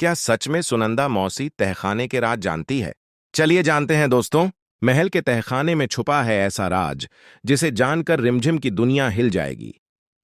क्या सच में सुनंदा मौसी तहखाने के राज जानती है? चलिए जानते हैं दोस्तों। महल के तहखाने में छुपा है ऐसा राज जिसे जानकर रिमझिम की दुनिया हिल जाएगी।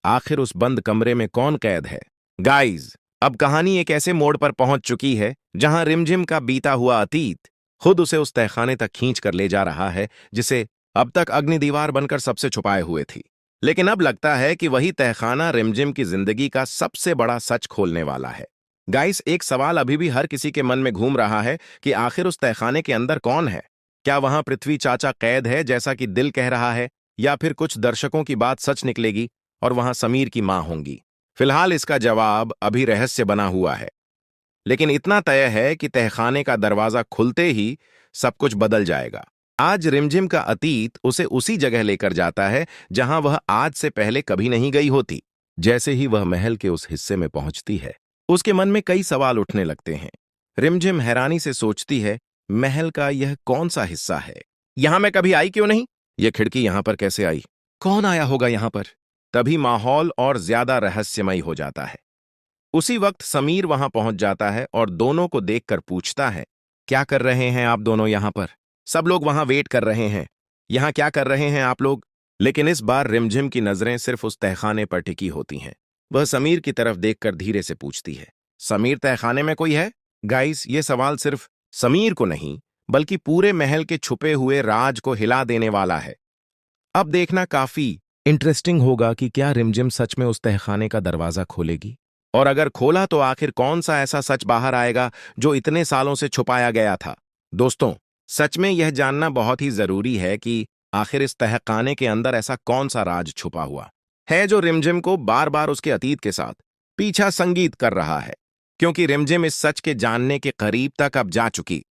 आखिर उस बंद कमरे में कौन कैद है? गाइस, अब कहानी एक ऐसे मोड़ पर पहुंच चुकी है जहां रिमझिम का बीता हुआ अतीत खुद उसे उस तहखाने तक खींच कर ले जा रहा है जिसे अब तक अग्नि दीवार बनकर सबसे छुपाए हुए थी। लेकिन अब लगता है कि वही तहखाना रिमझिम की जिंदगी का सबसे बड़ा सच खोलने वाला है। गाइस, एक सवाल अभी भी हर किसी के मन में घूम रहा है कि आखिर उस तहखाने के अंदर कौन है? क्या वहां पृथ्वी चाचा कैद है जैसा कि दिल कह रहा है, या फिर कुछ दर्शकों की बात सच निकलेगी और वहां समीर की मां होंगी? फिलहाल इसका जवाब अभी रहस्य बना हुआ है। लेकिन इतना तय है कि तहखाने का दरवाजा खुलते ही सब कुछ बदल जाएगा। आज रिमझिम का अतीत उसे उसी जगह लेकर जाता है जहां वह आज से पहले कभी नहीं गई होती। जैसे ही वह महल के उस हिस्से में पहुंचती है, उसके मन में कई सवाल उठने लगते हैं। रिमझिम हैरानी से सोचती है, महल का यह कौन सा हिस्सा है? यहां मैं कभी आई क्यों नहीं? यह खिड़की यहां पर कैसे आई? कौन आया होगा यहां पर? तभी माहौल और ज्यादा रहस्यमयी हो जाता है। उसी वक्त समीर वहां पहुंच जाता है और दोनों को देखकर पूछता है, क्या कर रहे हैं आप दोनों यहां पर? सब लोग वहां वेट कर रहे हैं। यहां क्या कर रहे हैं आप लोग? लेकिन इस बार रिमझिम की नजरें सिर्फ उस तहखाने पर टिकी होती हैं। वह समीर की तरफ देखकर धीरे से पूछती है, समीर, तहखाने में कोई है? गाइस, ये सवाल सिर्फ समीर को नहीं बल्कि पूरे महल के छुपे हुए राज को हिला देने वाला है। अब देखना काफी इंटरेस्टिंग होगा कि क्या रिमझिम सच में उस तहखाने का दरवाजा खोलेगी, और अगर खोला तो आखिर कौन सा ऐसा सच बाहर आएगा जो इतने सालों से छुपाया गया था। दोस्तों, सच में यह जानना बहुत ही जरूरी है कि आखिर इस तहखाने के अंदर ऐसा कौन सा राज छुपा हुआ है जो रिमझिम को बार बार उसके अतीत के साथ पीछा संगीत कर रहा है। क्योंकि रिमझिम इस सच के जानने के करीब तक अब जा चुकी